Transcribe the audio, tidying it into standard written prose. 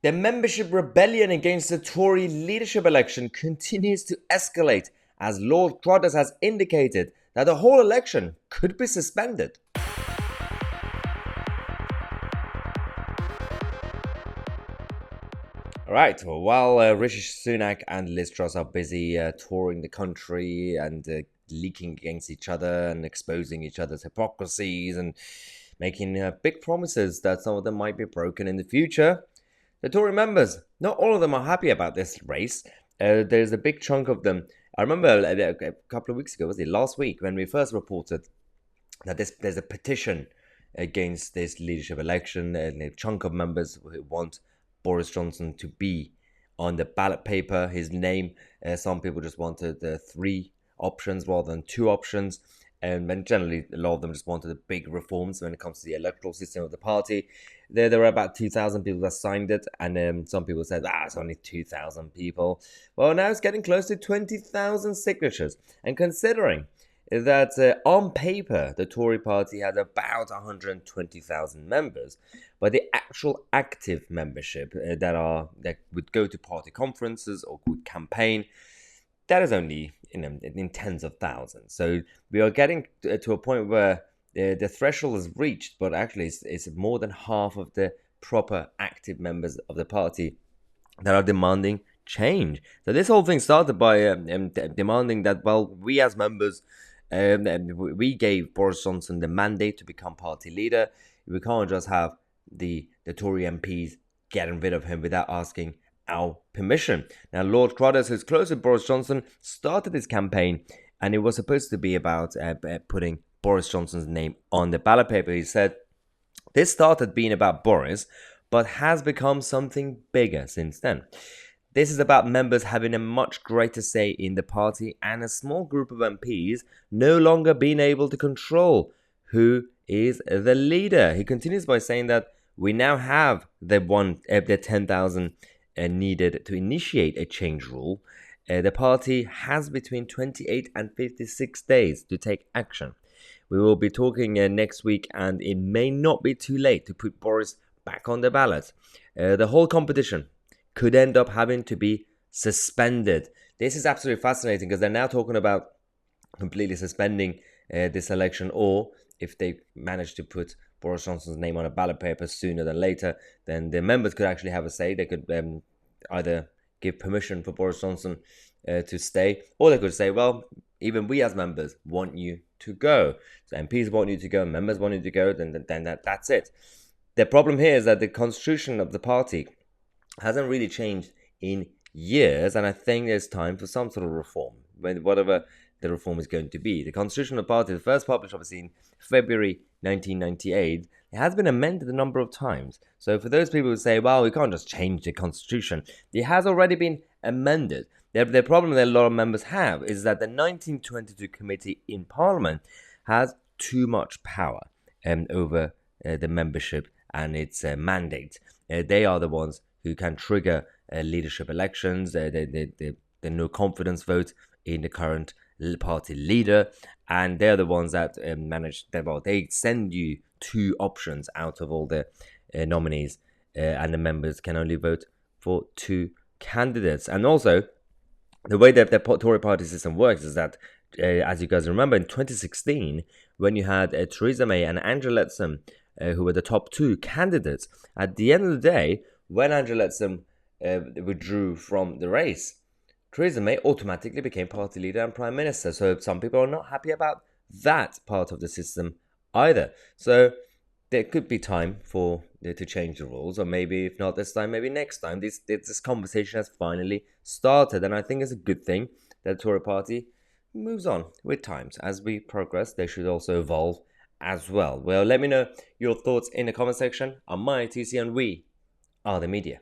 The membership rebellion against the Tory leadership election continues to escalate as Lord Crowthers has indicated that the whole election could be suspended. Alright, well, while Rishi Sunak and Liz Truss are busy touring the country and leaking against each other and exposing each other's hypocrisies and making big promises that some of them might be broken in the future, the Tory members, not all of them are happy about this race. There's a big chunk of them. I remember a couple of weeks ago, was it last week, when we first reported that there's a petition against this leadership election, and a chunk of members who want Boris Johnson to be on the ballot paper, his name. Some people just wanted 3 options rather than 2 options. And then generally, a lot of them just wanted the big reforms when it comes to the electoral system of the party. There were about 2,000 people that signed it, and some people said, it's only 2,000 people. Well, now it's getting close to 20,000 signatures. And considering that on paper, the Tory party had about 120,000 members, but the actual active membership that would go to party conferences or would campaign, that is only in tens of thousands. So we are getting to a point where the threshold is reached, but actually it's more than half of the proper active members of the party that are demanding change. So this whole thing started by demanding that, well, we as members, we gave Boris Johnson the mandate to become party leader. We can't just have the Tory MPs getting rid of him without asking our permission. Now, Lord Crowthers, who's close to Boris Johnson, started this campaign, and it was supposed to be about putting Boris Johnson's name on the ballot paper. He said, this started being about Boris, but has become something bigger since then. This is about members having a much greater say in the party and a small group of MPs no longer being able to control who is the leader. He continues by saying that we now have the 10,000 needed to initiate a change rule. The party has between 28 and 56 days to take action. We will be talking next week, and it may not be too late to put Boris back on the ballot. The whole competition could end up having to be suspended. This is absolutely fascinating because they're now talking about completely suspending this election, or if they manage to put Boris Johnson's name on a ballot paper sooner than later, then the members could actually have a say. They could either give permission for Boris Johnson to stay, or they could say, well, even we as members want you to go. So MPs want you to go, members want you to go, then that's it. The problem here is that the constitution of the party hasn't really changed in years, and I think there's time for some sort of reform, whatever the reform is going to be. The constitution of the party, the first published obviously in February 1998, it has been amended a number of times. So for those people who say, well, we can't just change the constitution, it has already been amended. The problem that a lot of members have is that the 1922 committee in Parliament has too much power over the membership and its mandate. They are the ones who can trigger leadership elections, the no confidence vote in the current party leader, and they're the ones that they send you 2 options out of all the nominees, and the members can only vote for 2 candidates. And also, the way that the Tory party system works is that, as you guys remember, in 2016, when you had Theresa May and Angela Leadsom, who were the top 2 candidates, at the end of the day, when Angela Leadsom withdrew from the race, Theresa May automatically became party leader and prime minister. So some people are not happy about that part of the system either. So there could be time for to change the rules, or maybe if not this time, maybe next time. This conversation has finally started, and I think it's a good thing that the Tory party moves on with times. As we progress, they should also evolve as well. Well, let me know your thoughts in the comment section. I'm Tousi, and we are the media.